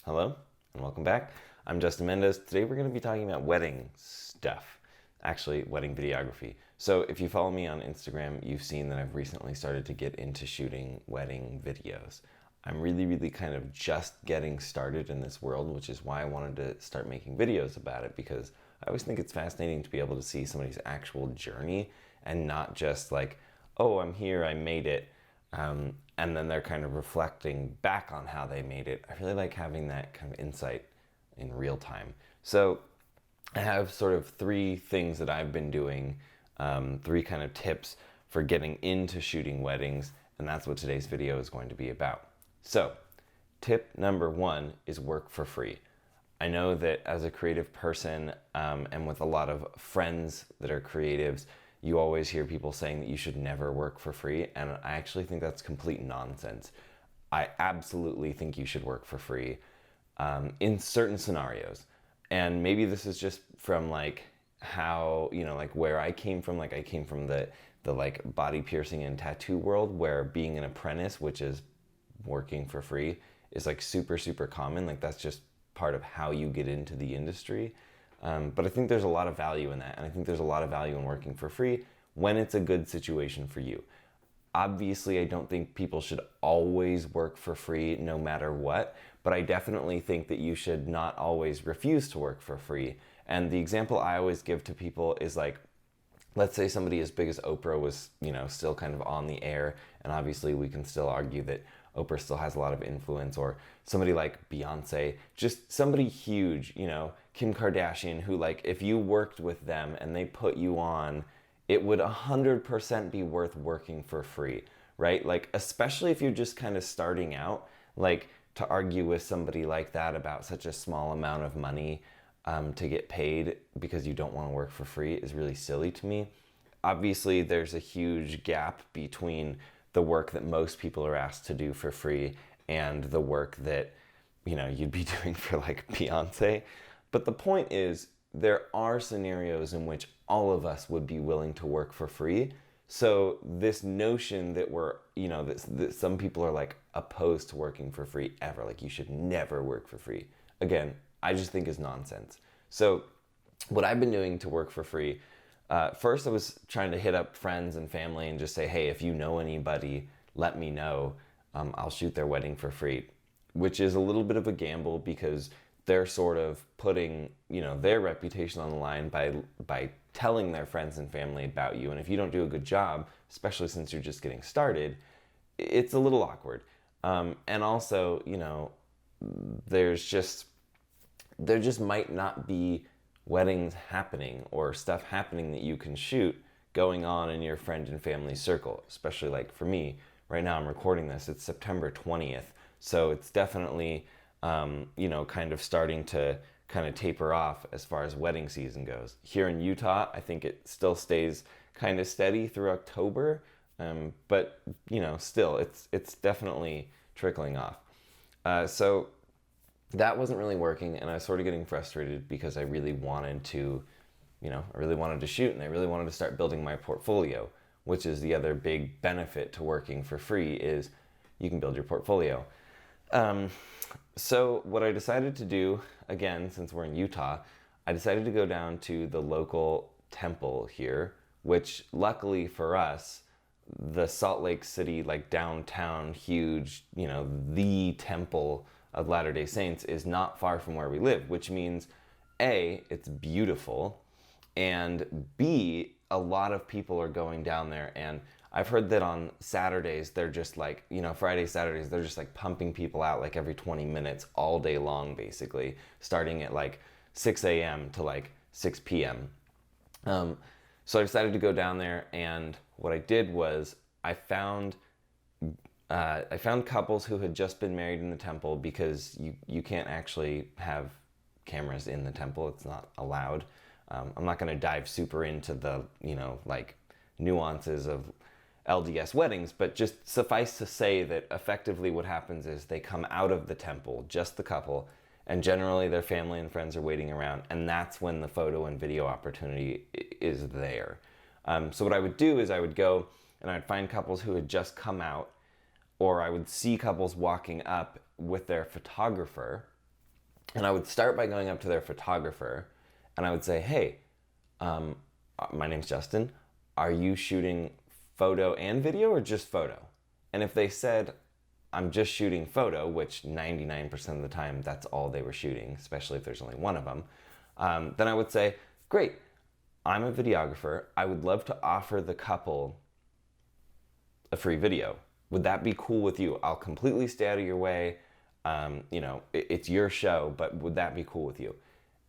Hello and welcome back. I'm Justin Mendez. Today we're going to be talking about wedding stuff, actually wedding videography. So if you follow me on Instagram, you've seen that I've recently started to get into shooting wedding videos. I'm really kind of just getting started in this world, which is why I wanted to start making videos about it, because I always think it's fascinating to be able to see somebody's actual journey and not just like, oh, I'm here, I made it. And then they're kind of reflecting back on how they made it. I really like having that kind of insight in real time. So I have sort of three things that I've been doing, three kind of tips for getting into shooting weddings, and that's what today's video is going to be about. So tip number one is work for free. I know that as a creative person, and with a lot of friends that are creatives, you always hear people saying that you should never work for free, and I actually think that's complete nonsense. I absolutely think you should work for free in certain scenarios. And maybe this is just from like how, like where I came from. Like I came from the like body piercing and tattoo world, where being an apprentice, which is working for free, is like super common. Like that's just part of how you get into the industry. But I think there's a lot of value in that. And I think there's a lot of value in working for free when it's a good situation for you. Obviously, I don't think people should always work for free no matter what, but I definitely think that you should not always refuse to work for free. And the example I always give to people is like, let's say somebody as big as Oprah was, still kind of on the air, and obviously we can still argue that Oprah still has a lot of influence, or somebody like Beyonce, just somebody huge, Kim Kardashian, who like if you worked with them and they put you on, it would 100% be worth working for free, right? Like especially if you're just kind of starting out, like to argue with somebody like that about such a small amount of money to get paid because you don't want to work for free is really silly to me. Obviously, there's a huge gap between the work that most people are asked to do for free and the work that, you'd be doing for like Beyonce. But the point is, there are scenarios in which all of us would be willing to work for free. So this notion that that some people are like opposed to working for free ever, like you should never work for free. Again, I just think is nonsense. So what I've been doing to work for free, first I was trying to hit up friends and family and just say, hey, if you know anybody, let me know. I'll shoot their wedding for free, which is a little bit of a gamble because they're sort of putting, their reputation on the line by telling their friends and family about you. And if you don't do a good job, especially since you're just getting started, it's a little awkward. And also, there just might not be weddings happening or stuff happening that you can shoot going on in your friend and family circle. Especially like for me, right now I'm recording this, it's September 20th. So it's definitely, kind of starting to kind of taper off as far as wedding season goes. Here in Utah, I think it still stays kind of steady through October. But, still, it's definitely trickling off. So that wasn't really working, and I was sort of getting frustrated because I really wanted to, shoot, and I really wanted to start building my portfolio, which is the other big benefit to working for free is you can build your portfolio. So what I decided to do, again, since we're in Utah, I decided to go down to the local temple here, which luckily for us, the Salt Lake City, like downtown, huge, the temple of Latter-day Saints is not far from where we live, which means A, it's beautiful, and B, a lot of people are going down there. And I've heard that on Saturdays, they're just like, Friday, Saturdays, they're just like pumping people out like every 20 minutes all day long, basically, starting at like 6 a.m. to like 6 p.m. So I decided to go down there, and what I did was I found couples who had just been married in the temple, because you can't actually have cameras in the temple. It's not allowed. I'm not going to dive super into the, like nuances of LDS weddings, but just suffice to say that effectively what happens is they come out of the temple, just the couple, and generally their family and friends are waiting around, and that's when the photo and video opportunity is there. So what I would do is I would go and I'd find couples who had just come out, or I would see couples walking up with their photographer, And I would start by going up to their photographer and I would say, hey, my name's Justin. Are you shooting photo and video or just photo? And if they said, I'm just shooting photo, which 99% of the time that's all they were shooting, especially if there's only one of them, then I would say, great, I'm a videographer. I would love to offer the couple a free video. Would that be cool with you? I'll completely stay out of your way. It's your show, but would that be cool with you?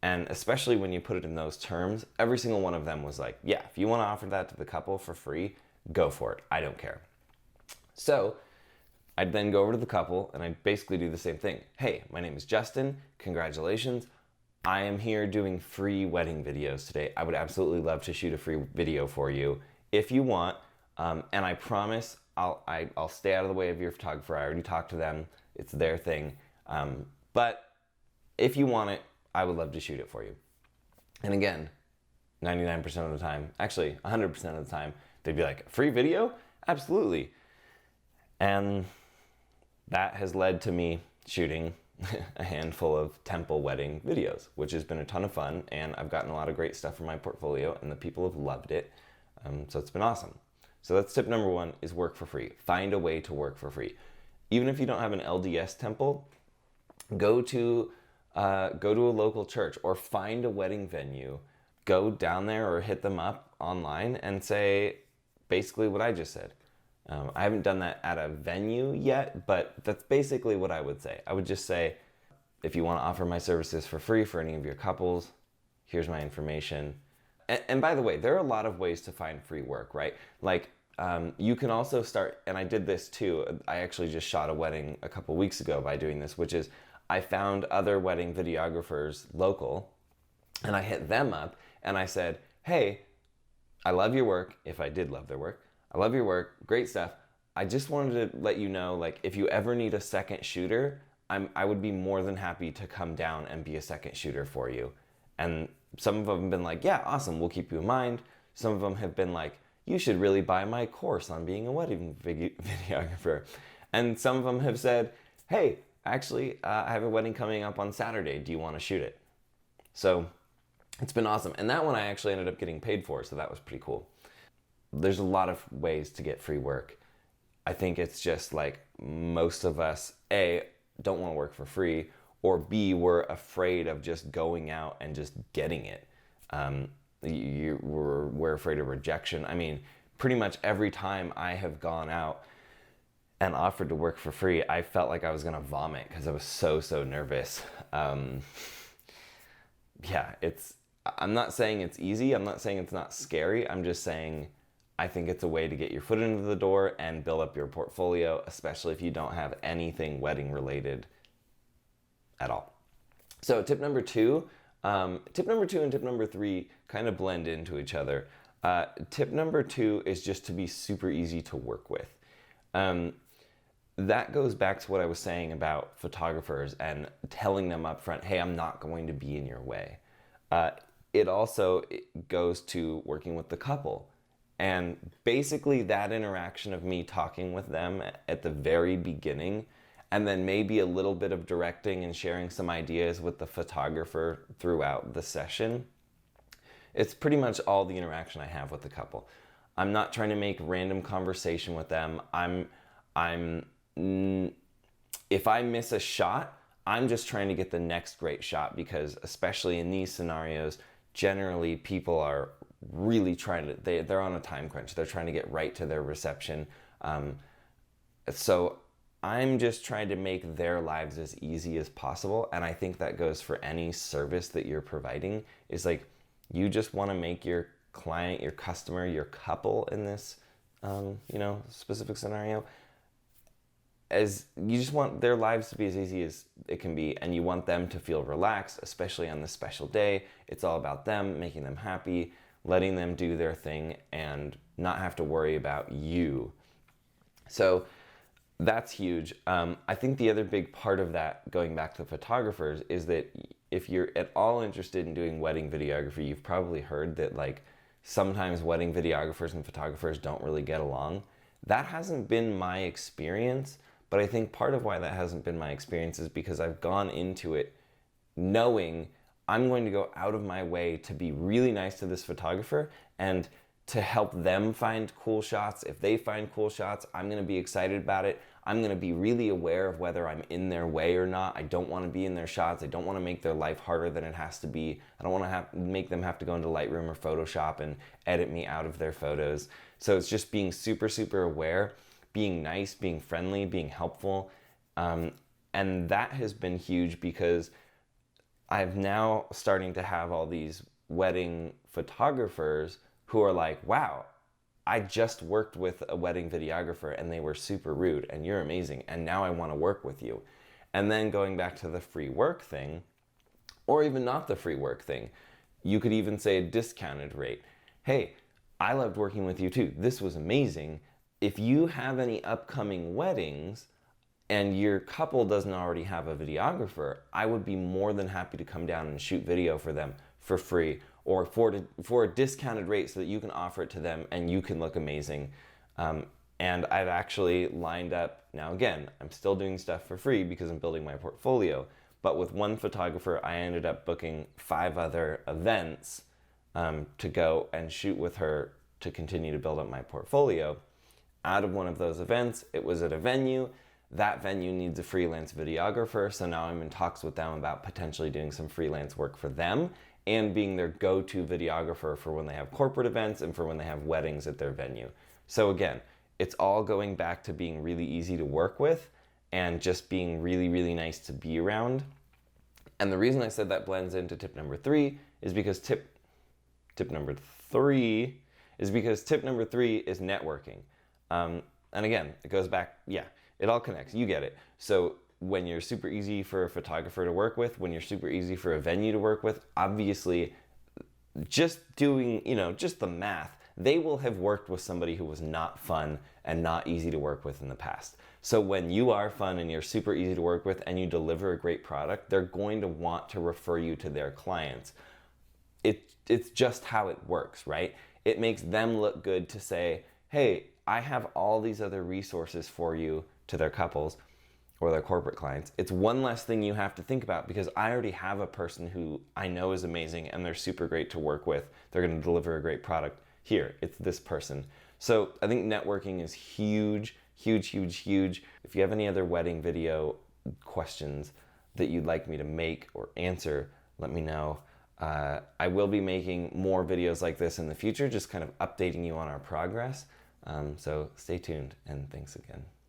And especially when you put it in those terms, every single one of them was like, yeah, if you want to offer that to the couple for free, go for it. I don't care. So I'd then go over to the couple and I'd basically do the same thing. Hey, my name is Justin. Congratulations. I am here doing free wedding videos today. I would absolutely love to shoot a free video for you if you want. And I promise I'll stay out of the way of your photographer. I already talked to them. It's their thing. But if you want it, I would love to shoot it for you. And again, 99% of the time, actually 100% of the time, they'd be like, free video? Absolutely. And that has led to me shooting a handful of temple wedding videos, which has been a ton of fun. And I've gotten a lot of great stuff from my portfolio and the people have loved it. So it's been awesome. So that's tip number one, is work for free. Find a way to work for free. Even if you don't have an LDS temple, go to a local church or find a wedding venue. Go down there or hit them up online and say basically what I just said. I haven't done that at a venue yet, but that's basically what I would say. I would just say, if you want to offer my services for free for any of your couples, here's my information. And by the way, there are a lot of ways to find free work, right? Like, you can also start, and I did this too. I actually just shot a wedding a couple weeks ago by doing this, which is I found other wedding videographers local and I hit them up and I said, hey, I love your work. If I did love their work, I love your work. Great stuff. I just wanted to let you know, like, if you ever need a second shooter, I would be more than happy to come down and be a second shooter for you. And some of them have been like, yeah, awesome, we'll keep you in mind. Some of them have been like, you should really buy my course on being a wedding videographer. And some of them have said, hey, actually, I have a wedding coming up on Saturday. Do you want to shoot it? So it's been awesome. And that one I actually ended up getting paid for, so that was pretty cool. There's a lot of ways to get free work. I think it's just like most of us, A, don't want to work for free, or B, we're afraid of just going out and just getting it. We're afraid of rejection. I mean, pretty much every time I have gone out and offered to work for free, I felt like I was gonna vomit because I was so nervous. I'm not saying it's easy. I'm not saying it's not scary. I'm just saying I think it's a way to get your foot into the door and build up your portfolio, especially if you don't have anything wedding related at all. So tip number two and tip number three kind of blend into each other. Tip number two is just to be super easy to work with. That goes back to what I was saying about photographers and telling them up front, hey, I'm not going to be in your way. It also goes to working with the couple. And basically that interaction of me talking with them at the very beginning, and then maybe a little bit of directing and sharing some ideas with the photographer throughout the session, it's pretty much all the interaction I have with the couple. I'm not trying to make random conversation with them. If I miss a shot, I'm just trying to get the next great shot, because especially in these scenarios, generally people are really trying to, they're on a time crunch. They're trying to get right to their reception. So I'm just trying to make their lives as easy as possible. And I think that goes for any service that you're providing, is like, you just want to make your client, your customer, your couple in this, specific scenario, as you just want their lives to be as easy as it can be, and you want them to feel relaxed, especially on this special day. It's all about them, making them happy, letting them do their thing, and not have to worry about you. So that's huge. I think the other big part of that, going back to photographers, is that if you're at all interested in doing wedding videography, you've probably heard that like sometimes wedding videographers and photographers don't really get along. That hasn't been my experience, but I think part of why that hasn't been my experience is because I've gone into it knowing I'm going to go out of my way to be really nice to this photographer and to help them find cool shots. If they find cool shots, I'm going to be excited about it. I'm going to be really aware of whether I'm in their way or not. I don't want to be in their shots. I don't want to make their life harder than it has to be. I don't want to make them have to go into Lightroom or Photoshop and edit me out of their photos. So it's just being super, super aware, being nice, being friendly, being helpful. And that has been huge because I've now starting to have all these wedding photographers who are like, wow, I just worked with a wedding videographer and they were super rude and you're amazing and now I want to work with you. And then going back to the free work thing, or even not the free work thing, you could even say a discounted rate. Hey, I loved working with you too. This was amazing. If you have any upcoming weddings and your couple doesn't already have a videographer, I would be more than happy to come down and shoot video for them for free or for a discounted rate so that you can offer it to them and you can look amazing. And I've actually lined up, now again, I'm still doing stuff for free because I'm building my portfolio, but with one photographer, I ended up booking 5 other events to go and shoot with her to continue to build up my portfolio. Out of one of those events, it was at a venue. That venue needs a freelance videographer, so now I'm in talks with them about potentially doing some freelance work for them and being their go-to videographer for when they have corporate events and for when they have weddings at their venue. So again, it's all going back to being really easy to work with and just being really, really nice to be around. And the reason I said that blends into tip number 3 is because tip number 3 is networking. And again, it goes back, it all connects, you get it. So when you're super easy for a photographer to work with, when you're super easy for a venue to work with, obviously just doing, just the math, they will have worked with somebody who was not fun and not easy to work with in the past. So when you are fun and you're super easy to work with and you deliver a great product, they're going to want to refer you to their clients. It's just how it works, right? It makes them look good to say, hey, I have all these other resources for you, to their couples or their corporate clients. It's one less thing you have to think about because I already have a person who I know is amazing and they're super great to work with. They're going to deliver a great product. Here, it's this person. So I think networking is huge, huge, huge, huge. If you have any other wedding video questions that you'd like me to make or answer, let me know. I will be making more videos like this in the future, just kind of updating you on our progress. So stay tuned and thanks again.